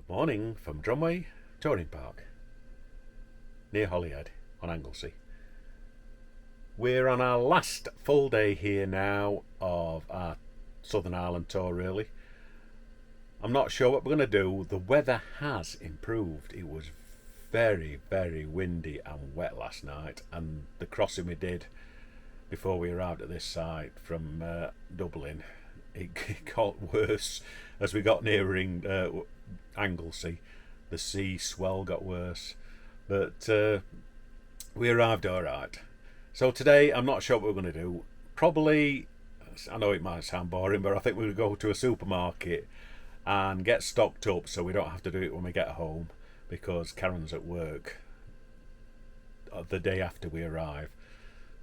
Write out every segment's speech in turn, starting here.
Morning from Drumway Touring Park near Holyhead on Anglesey. We're on our last full day here now of our Southern Ireland tour, really. I'm not sure what we're going to do. The weather has improved. It was very, very windy and wet last night, and the crossing we did before we arrived at this site from Dublin, it got worse as we got nearing Anglesey. The sea swell got worse, but we arrived all right. So today I'm not sure what we're going to do. Probably, I know it might sound boring, but I think we'll go to a supermarket and get stocked up so we don't have to do it when we get home, because Karen's at work the day after we arrive.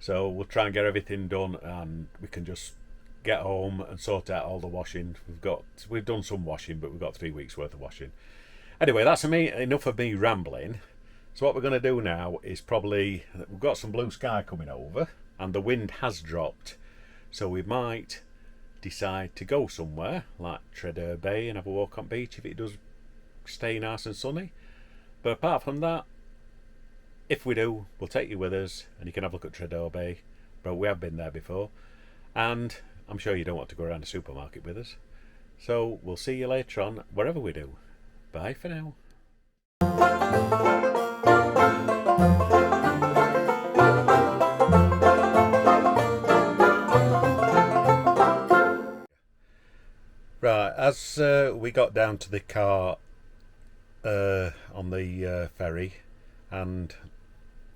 So we'll try and get everything done, and we can just get home and sort out all the washing. We've done some washing, but we've got 3 weeks worth of washing. Anyway, that's enough of me rambling. So what we're going to do now is we've got some blue sky coming over, and the wind has dropped, so we might decide to go somewhere like Trearddur Bay and have a walk on beach if it does stay nice and sunny. But apart from that, if we do, we'll take you with us and you can have a look at Trearddur Bay, but we have been there before, and I'm sure you don't want to go around the supermarket with us. So we'll see you later on, wherever we do. Bye for now. Right, as we got down to the car on the ferry, and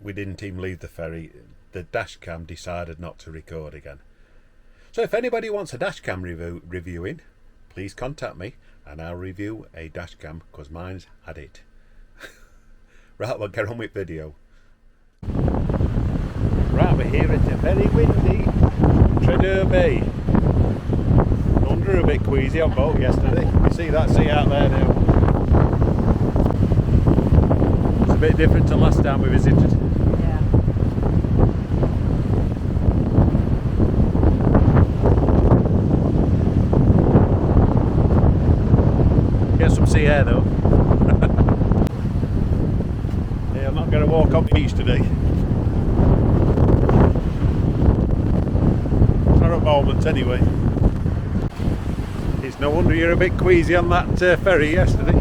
we didn't even leave the ferry, the dash cam decided not to record again. So if anybody wants a dash cam reviewing, please contact me and I'll review a dash cam, because mine's had it. Right, we'll get on with video. Right, we're here at a very windy Trearddur Bay. Under a bit queasy on boat yesterday. You see that sea out there now. It's a bit different to last time we visited. Get some sea air though. Yeah, I'm not going to walk on the beach today. Not at the moment anyway. It's no wonder you're a bit queasy on that ferry yesterday.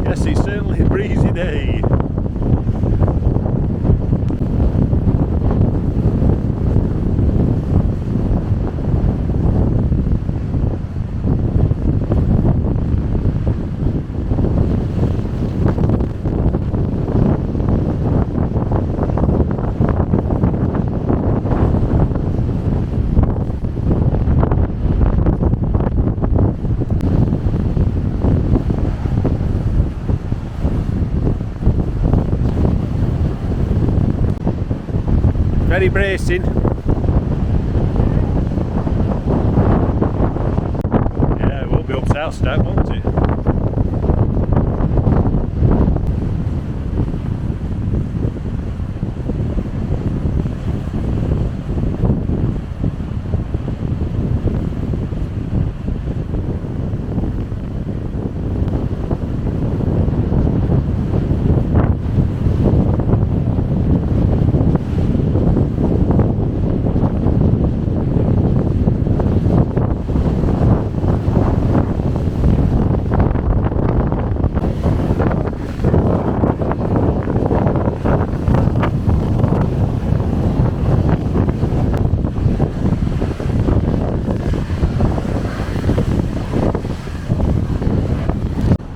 Yes, it's certainly a breezy day. Very bracing. Yeah, it will be up south step, won't it?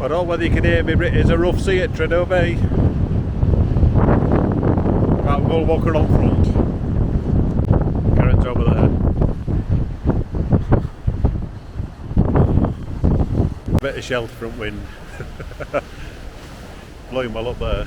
I don't know whether you can hear me, but it's a rough sea at Trearddur Bay. Right, we'll walk along front. Karen's over there. A bit of shelter from wind. Blowing well up there.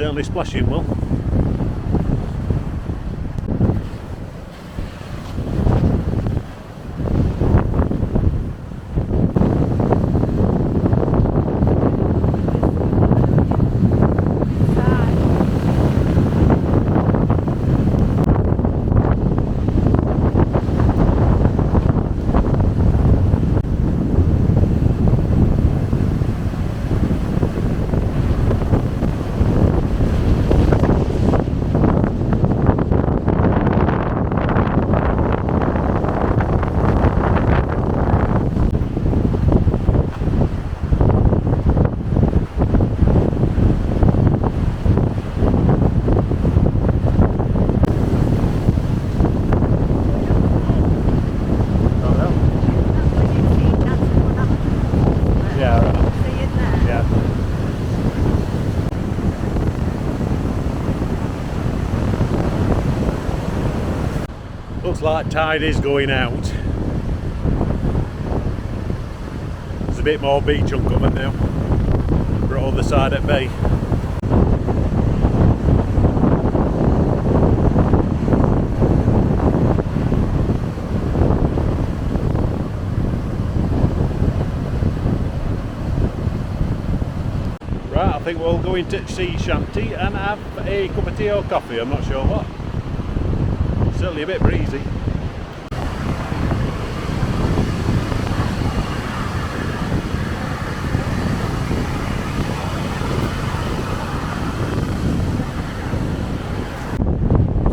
certainly splashing well. Looks like tide is going out. There's a bit more beach uncovered now. We're on the side at bay. Right, I think we'll go into Sea Shanty and have a cup of tea or coffee, I'm not sure what. Certainly a bit breezy.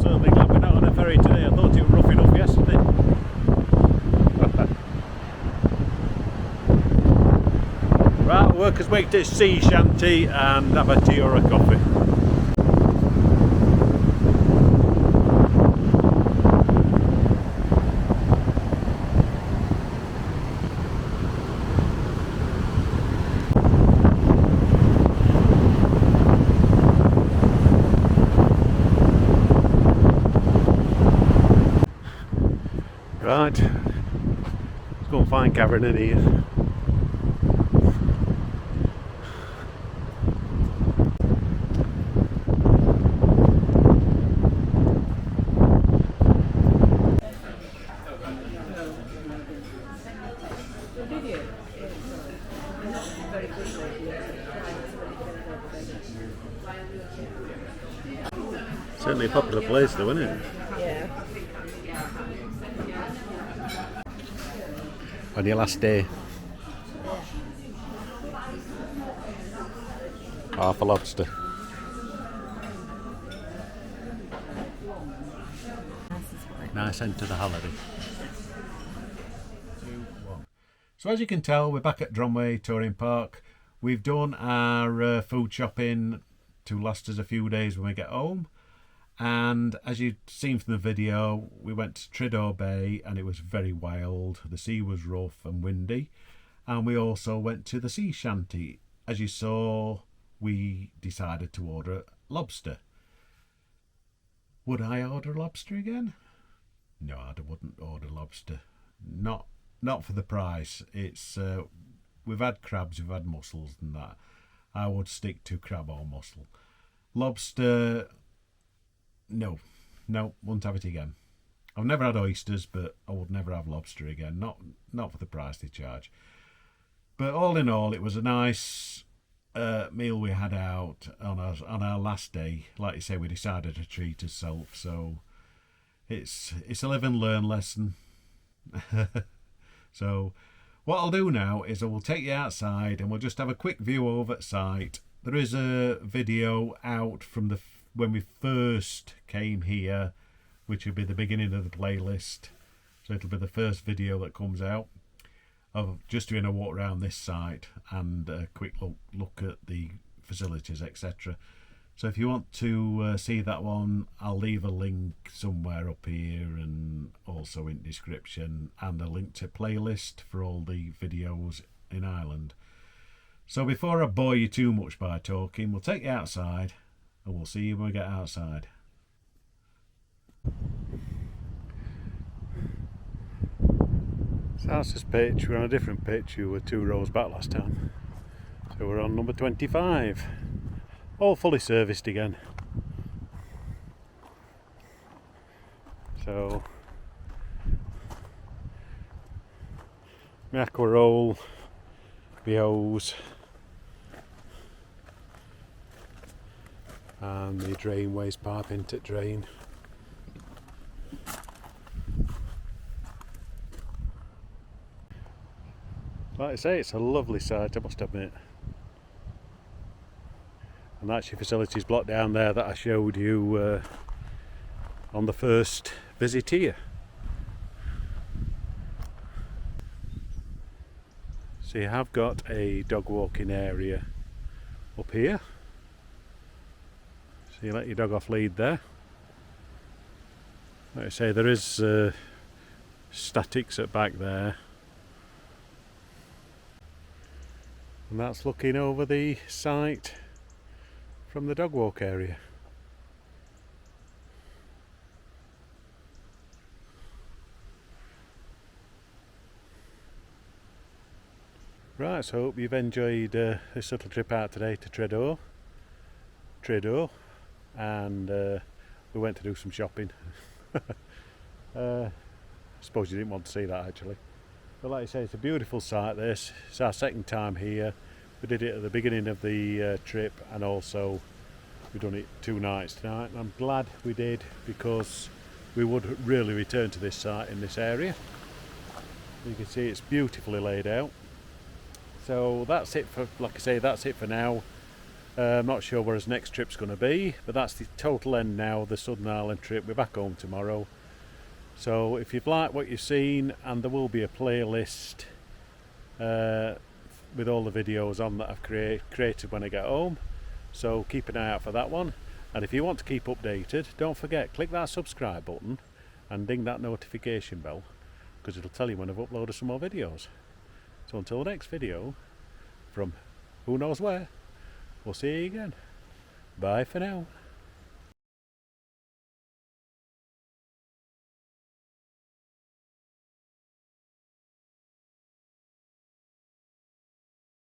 Certainly glad we're not on a ferry today. I thought it was rough enough yesterday. Right, workers wait to Sea Shanty and have a tea or a coffee. Right, let's go and find Karen in here. Certainly a popular place though, isn't it? Yeah. On your last day, half a lobster. Nice end to the holiday. So as you can tell, we're back at Llanddwyn Touring Park. We've done our food shopping to last us a few days when we get home. And as you've seen from the video, we went to Trearddur Bay and it was very wild. The sea was rough and windy. And we also went to the Sea Shanty. As you saw, we decided to order lobster. Would I order lobster again? No, I wouldn't order lobster. Not for the price. It's we've had crabs, we've had mussels and that. I would stick to crab or mussel. Lobster, no, wouldn't have it again. I've never had oysters, but I would never have lobster again. Not for the price they charge. But all in all, it was a nice meal we had out on our last day. Like you say, we decided to treat ourselves. So it's a live and learn lesson. So what I'll do now is I will take you outside and we'll just have a quick view over at site. There is a video out from when we first came here, which will be the beginning of the playlist. So it'll be the first video that comes out of just doing a walk around this site and a quick look at the facilities, etc. So if you want to see that one, I'll leave a link somewhere up here and also in description, and a link to playlist for all the videos in Ireland. So before I bore you too much by talking, we'll take you outside and we'll see you when we get outside. So that's this pitch. We're on a different pitch. We were 2 rows back last time. So we're on number 25. all fully serviced again. So my aqua roll, my hose, and the drain waste pipe into drain. Like I say, it's a lovely site, I must admit. And that's your facilities block down there that I showed you on the first visit here. So you have got a dog walking area up here. So you let your dog off lead there. Like I say, there is statics at back there. And that's looking over the site from the dog walk area. Right, so I hope you've enjoyed this little trip out today to Trearddur, and we went to do some shopping. I suppose you didn't want to see that actually. But like I say, it's a beautiful site this. It's our second time here. We did it at the beginning of the trip, and also we've done it 2 nights tonight, and I'm glad we did, because we would really return to this site in this area. You can see it's beautifully laid out. So that's it for, like I say, that's it for now. I'm not sure where his next trip's going to be, but that's the total end now of the Southern Ireland trip. We're back home tomorrow. So if you've liked what you've seen, and there will be a playlist with all the videos on that I've created when I get home, so keep an eye out for that one. And if you want to keep updated, don't forget, click that subscribe button and ding that notification bell, because it'll tell you when I've uploaded some more videos. So until the next video, from who knows where, we'll see you again. Bye for now.